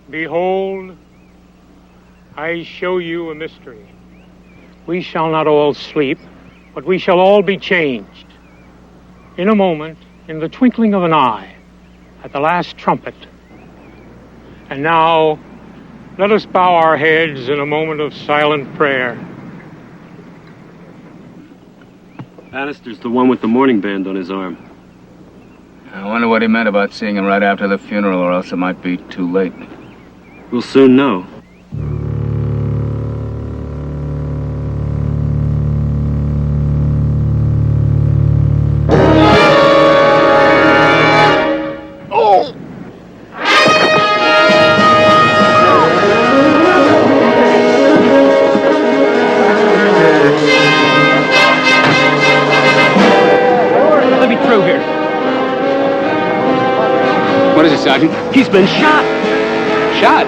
Behold, I show you a mystery. We shall not all sleep, but we shall all be changed. In a moment, in the twinkling of an eye, at the last trumpet. And now, let us bow our heads in a moment of silent prayer. Bannister's the one with the mourning band on his arm. I wonder what he meant about seeing him right after the funeral, or else it might be too late. We'll soon know. Sergeant. He's been shot. Shot?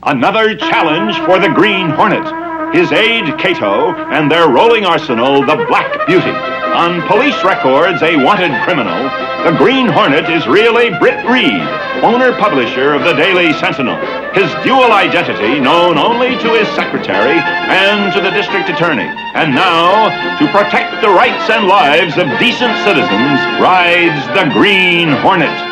Another challenge for the Green Hornet. His aide, Kato, and their rolling arsenal, the Black Beauty. On police records, a wanted criminal, the Green Hornet is really Britt Reid, owner-publisher of the Daily Sentinel. His dual identity known only to his secretary and to the district attorney. And now, to protect the rights and lives of decent citizens, rides the Green Hornet.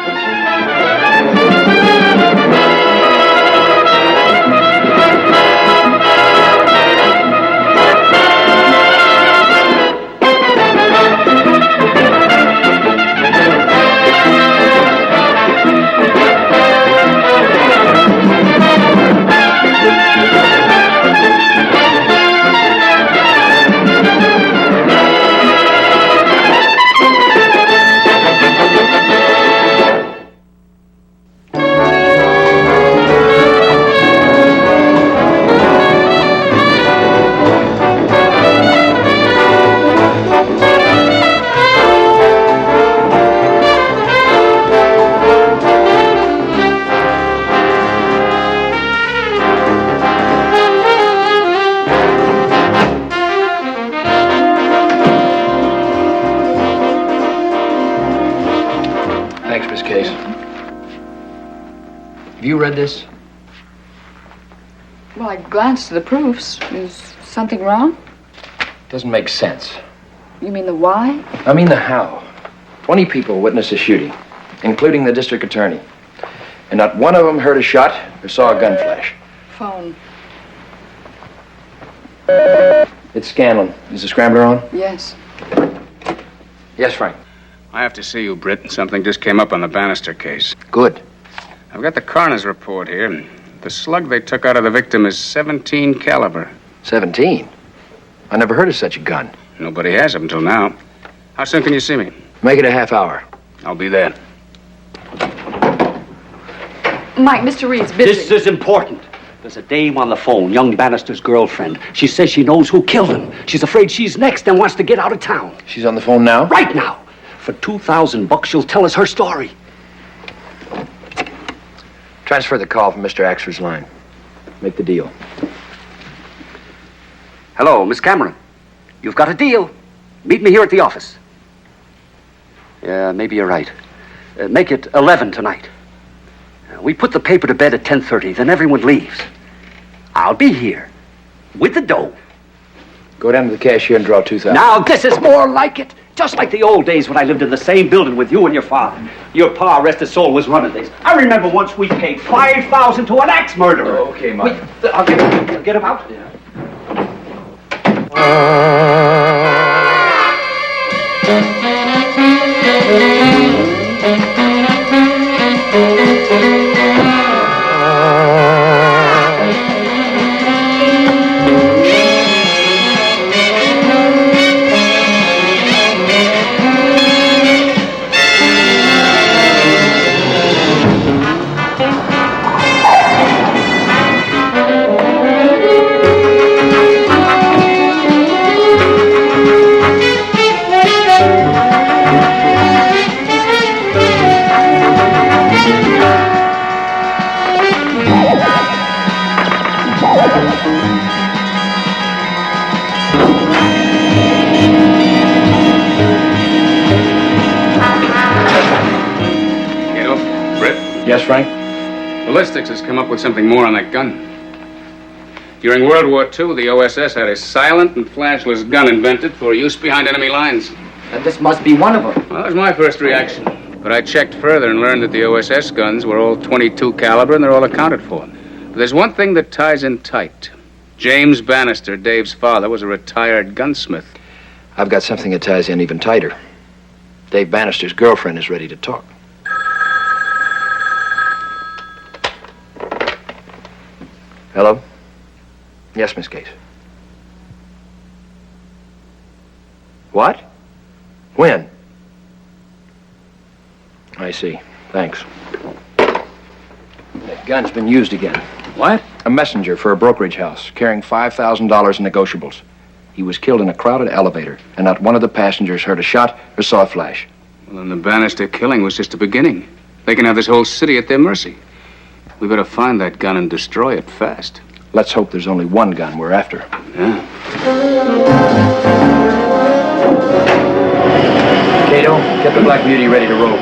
You read this? Well, I glanced at the proofs. Is something wrong? Doesn't make sense. You mean the why? I mean the how. 20 people witnessed a shooting, including the district attorney. And not one of them heard a shot or saw a gun flash. Phone. It's Scanlon. Is the scrambler on? Yes. Yes, Frank. I have to see you, Britt. Something just came up on the Bannister case. Good. I've got the coroner's report here. The slug they took out of the victim is 17 caliber. 17? I never heard of such a gun. Nobody has up until now. How soon can you see me? Make it a half hour. I'll be there. Mike, Mr. Reed's busy. This is important. There's a dame on the phone, young Bannister's girlfriend. She says she knows who killed him. She's afraid she's next and wants to get out of town. She's on the phone now? Right now. For $2,000, she'll tell us her story. Transfer the call from Mr. Axford's line. Make the deal. Hello, Miss Cameron. You've got a deal. Meet me here at the office. Yeah, maybe you're right. Make it 11 tonight. We put the paper to bed at 10:30, then everyone leaves. I'll be here with the dough. Go down to the cashier and draw $2,000. Now, this is more like it. Just like the old days when I lived in the same building with you and your father. Your pa, rest his soul, was running things. I remember once we paid $5,000 to an axe murderer. Oh, okay, Mike. I'll get him out. Yeah. Yes, Frank? Ballistics has come up with something more on that gun. During World War II, the OSS had a silent and flashless gun invented for use behind enemy lines. And this must be one of them. Well, that was my first reaction. But I checked further and learned that the OSS guns were all .22 caliber and they're all accounted for. But there's one thing that ties in tight. James Bannister, Dave's father, was a retired gunsmith. I've got something that ties in even tighter. Dave Bannister's girlfriend is ready to talk. Hello? Yes, Miss Case. What? When? I see. Thanks. That gun's been used again. What? A messenger for a brokerage house carrying $5,000 in negotiables. He was killed in a crowded elevator, and not one of the passengers heard a shot or saw a flash. Well, then the Bannister killing was just the beginning. They can have this whole city at their mercy. We better find that gun and destroy it fast. Let's hope there's only one gun we're after. Yeah. Kato, get the Black Beauty ready to roll.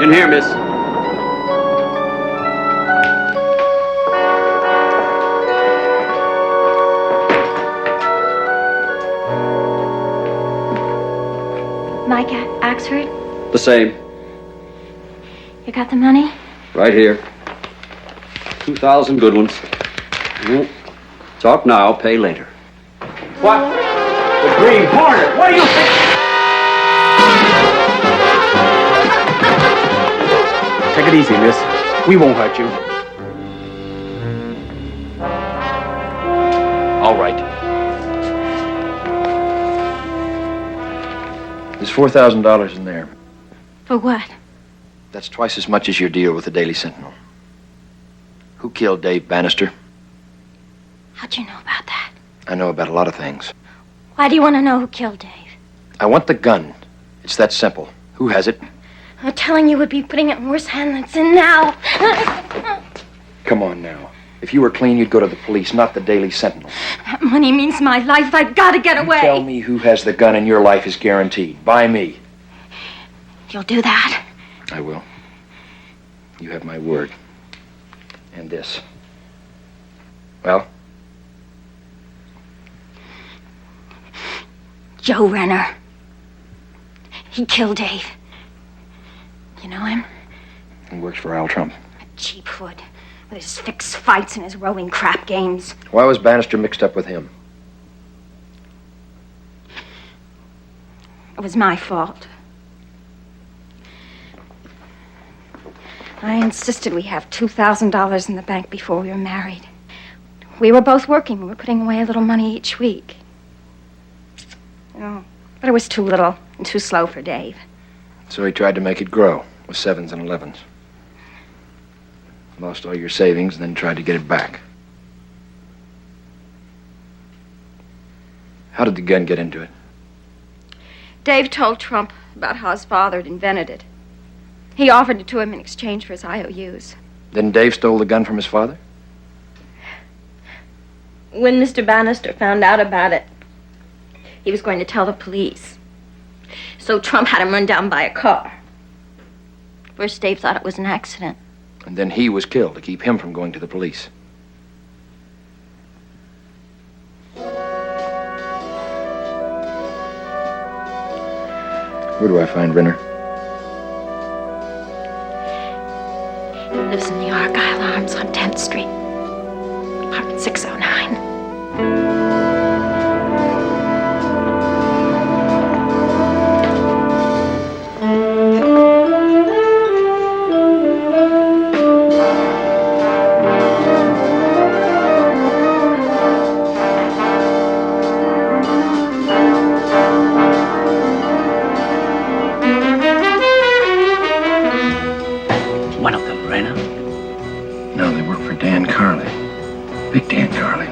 In here, miss. Mike Axford, The same. you got the money? Right here. 2,000 good ones. Talk now, pay later. What? The Green Hornet. What do you think? Take it easy, miss. We won't hurt you. All right. There's $4,000 in there. For what? That's twice as much as your deal with the Daily Sentinel. Who killed Dave Bannister? How'd you know about that? I know about a lot of things. Why do you want to know who killed Dave? I want the gun. It's that simple. Who has it? Telling you would be putting it in worse hands than it's in now. Come on now. If you were clean, you'd go to the police, not the Daily Sentinel. That money means my life. I've got to get away. Tell me who has the gun and your life is guaranteed. By me. You'll do that? I will. You have my word. And this. Well? Joe Renner. He killed Dave. You know him? He works for Al Trump. A cheap hood. With his fixed fights and his rowing crap games. Why was Bannister mixed up with him? It was my fault. I insisted we have $2,000 in the bank before we were married. We were both working. We were putting away a little money each week. Oh, but it was too little and too slow for Dave. So he tried to make it grow with 7s and 11s. Lost all your savings and then tried to get it back. How did the gun get into it? Dave told Trump about how his father had invented it. He offered it to him in exchange for his IOUs. Then Dave stole the gun from his father? When Mr. Bannister found out about it, he was going to tell the police. So Trump had him run down by a car. First, Dave thought it was an accident. And then he was killed to keep him from going to the police. Where do I find Renner? He lives in the Argyle Arms on 10th Street. Apartment 609. One of them, Rena. No, they work for Dan Carley. Big Dan Carley.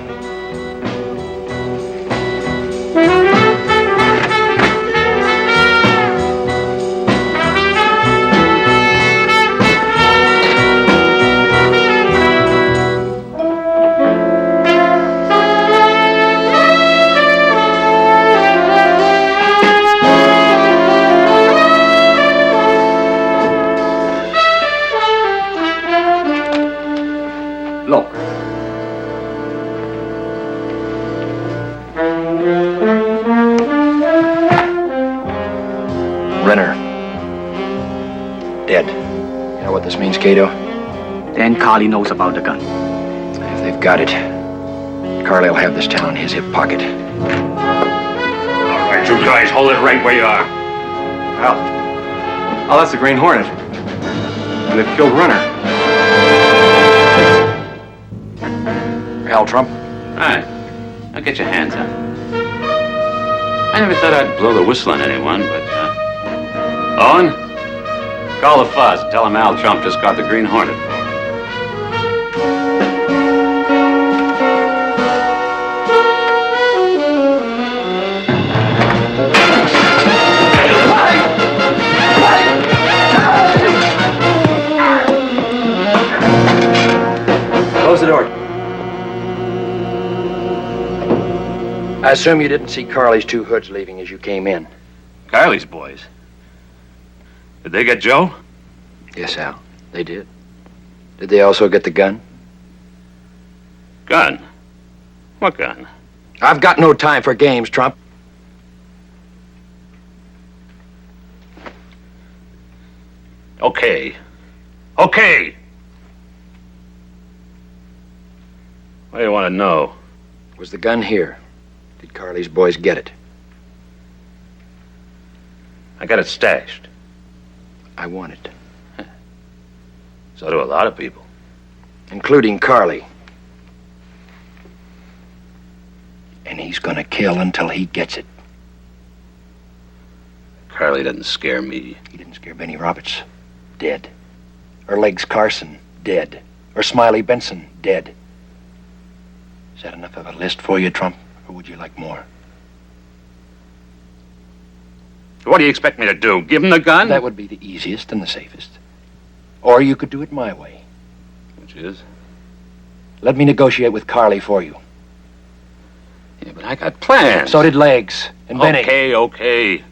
Look. Renner. Dead. You know what this means, Kato? Dan Carley knows about the gun. If they've got it, Carley will have this town in his hip pocket. All right, you guys, hold it right where you are. Oh, that's the Green Hornet. And they've killed Renner. Al Trump? All right. Now get your hands up. I never thought I'd blow the whistle on anyone, but, Owen? Call the fuzz and tell him Al Trump just got the Green Hornet. Close the door. I assume you didn't see Carley's two hoods leaving as you came in. Carley's boys. Did they get Joe? Yes, Al. They did. Did they also get the gun? Gun? What gun? I've got no time for games, Trump. Okay. Okay! What do you want to know? Was the gun here? Did Carley's boys get it? I got it stashed. I want it. So do a lot of people. Including Carley. And he's gonna kill until he gets it. Carley doesn't scare me. He didn't scare Benny Roberts. Dead. Or Legs Carson. Dead. Or Smiley Benson. Dead. Is that enough of a list for you, Trump? Or would you like more? What do you expect me to do? Give him the gun? That would be the easiest and the safest. Or you could do it my way. Which is? Let me negotiate with Carley for you. Yeah, but I got plans. So did Legs and Benny. Okay.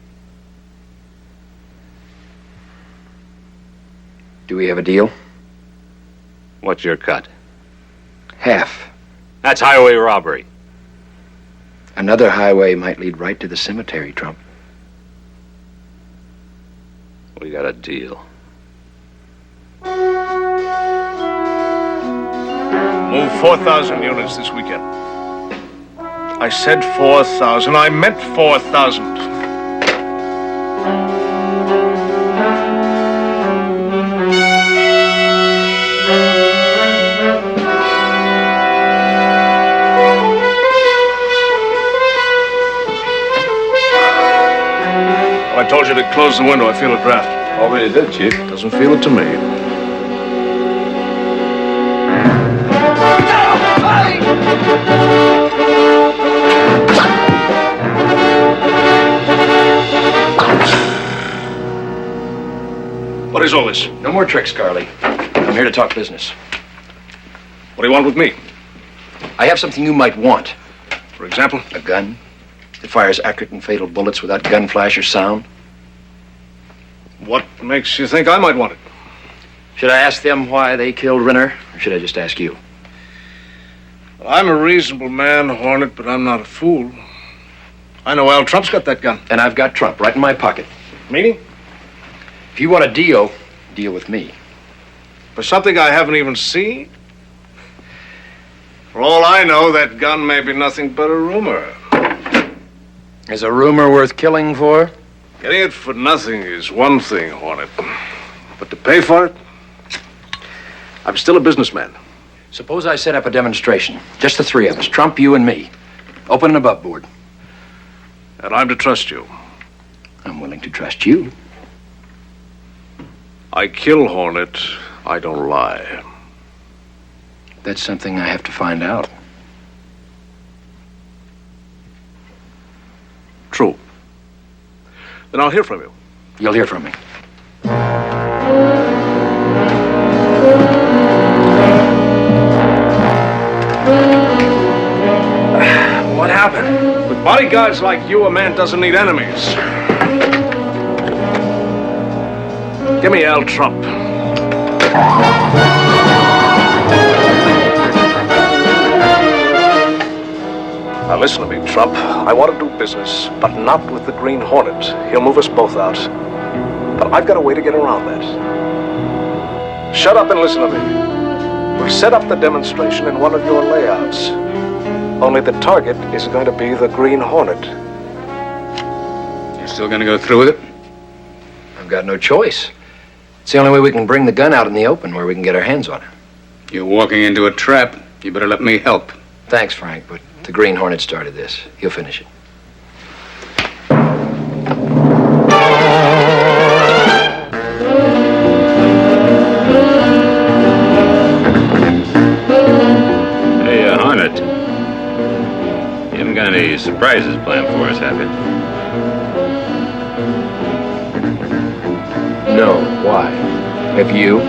Do we have a deal? What's your cut? Half. That's highway robbery. Another highway might lead right to the cemetery, Trump. We got a deal. Move 4,000 units this weekend. I said 4,000. I meant 4,000. I told you to close the window. I feel a draft. Already did, Chief. Doesn't feel it to me. What is all this? No more tricks, Carley. I'm here to talk business. What do you want with me? I have something you might want. For example? A gun that fires accurate and fatal bullets without gun flash or sound. What makes you think I might want it? Should I ask them why they killed Renner, or should I just ask you? Well, I'm a reasonable man, Hornet, but I'm not a fool. I know Al Trump's got that gun. And I've got Trump right in my pocket. Meaning? If you want a deal, deal with me. For something I haven't even seen? For all I know, that gun may be nothing but a rumor. Is a rumor worth killing for? Getting it for nothing is one thing, Hornet. But to pay for it? I'm still a businessman. Suppose I set up a demonstration. Just the three of us. Trump, you, and me. Open and above board. And I'm to trust you. I'm willing to trust you. I kill, Hornet. I don't lie. That's something I have to find out. True. Then I'll hear from you. You'll hear from me. What happened? With bodyguards like you, a man doesn't need enemies. Give me Al Trump. Now listen to me, Trump. I want to do business, but not with the Green Hornet. He'll move us both out. But I've got a way to get around that. Shut up and listen to me. We'll set up the demonstration in one of your layouts. Only the target is going to be the Green Hornet. You're still going to go through with it? I've got no choice. It's the only way we can bring the gun out in the open where we can get our hands on it. You're walking into a trap. You better let me help. Thanks, Frank, but the Green Hornet started this. He'll finish it. Hey, Hornet. You haven't got any surprises planned for us, have you? No. Why? Have you?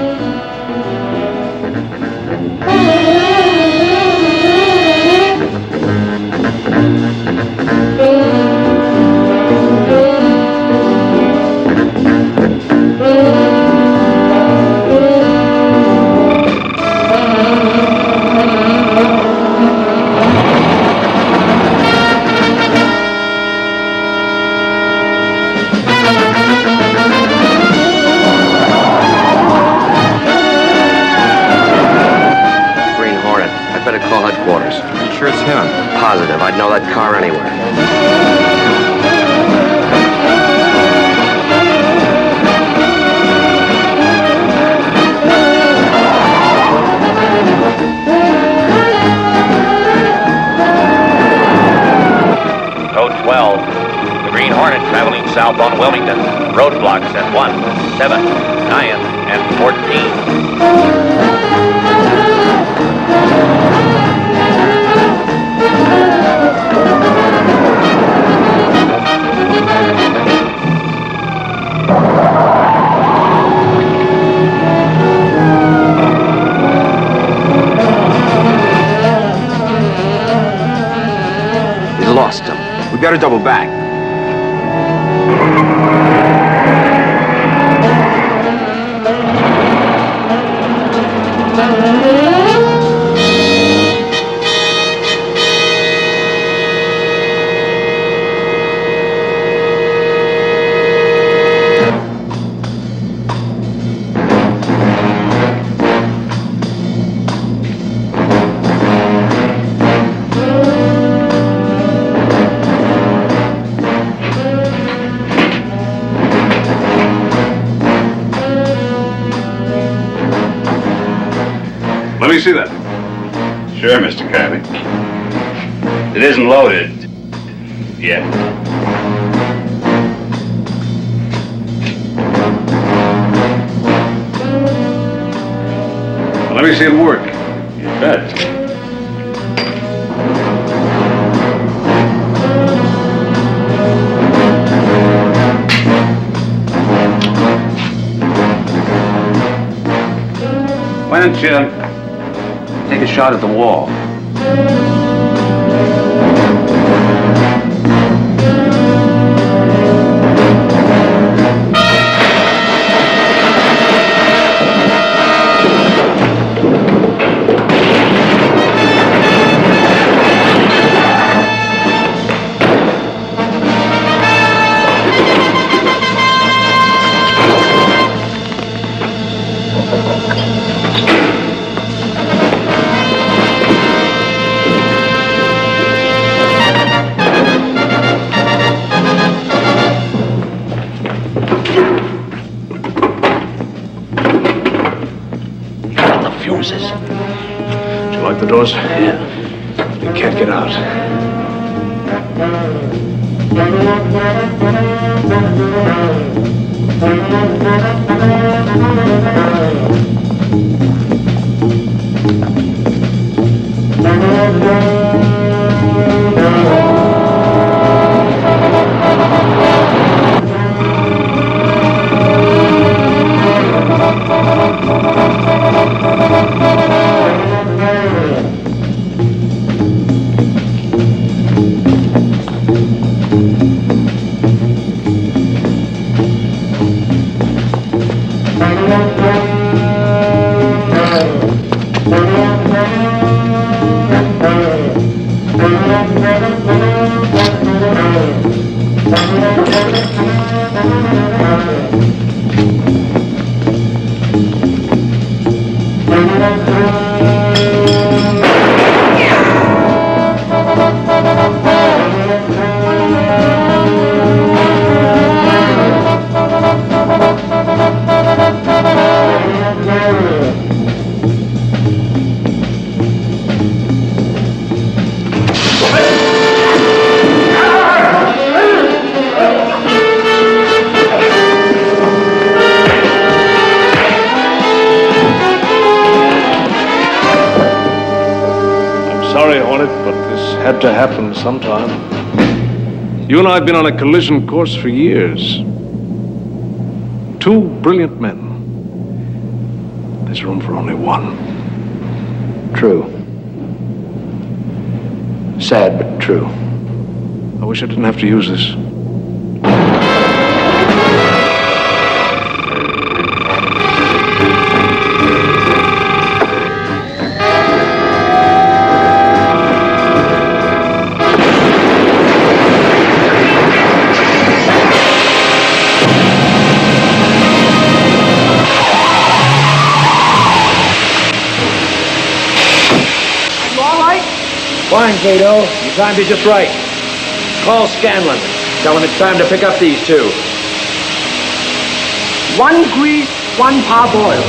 Sure it's him. Positive. I'd know that car anywhere. Code 12. The Green Hornet traveling south on Wilmington. Roadblocks at 1, 7, 9, and 14. Lost him. We better double back. Let me see that. Sure, Mr. Kirby. It isn't loaded yet. Well, let me see it work. You bet. Why don't you take a shot at the wall? got the doors? Yeah. They can't get out. To happen sometime. You and I have been on a collision course for years. Two brilliant men. There's room for only one. True. Sad, but true. I wish I didn't have to use this. Fine, Kato. You timed it just right. Call Scanlon. Tell him it's time to pick up these two. 1 grease, 1 parboil.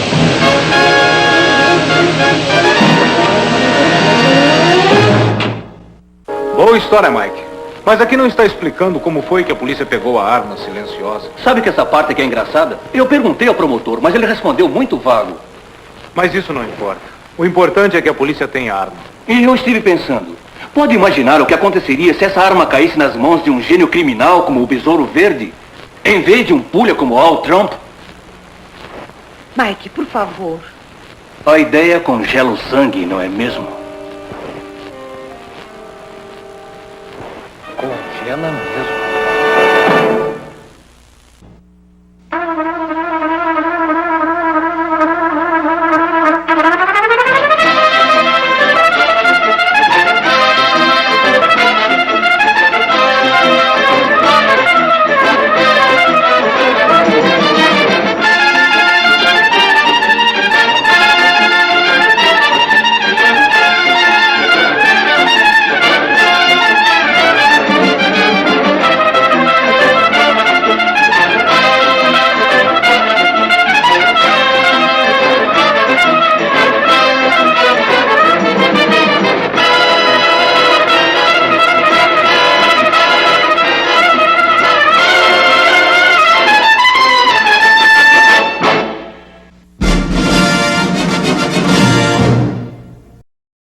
Boa história, Mike. Mas aqui não está explicando como foi que a polícia pegou a arma silenciosa. Sabe que essa parte que é engraçada? Eu perguntei ao promotor, mas ele respondeu muito vago. Mas isso não importa. O importante é que a polícia tem a arma. E eu estive pensando, pode imaginar o que aconteceria se essa arma caísse nas mãos de um gênio criminal como o Besouro Verde, em vez de um pulha como Al Trump? Mike, por favor. A ideia congela o sangue, não é mesmo? Congela mesmo.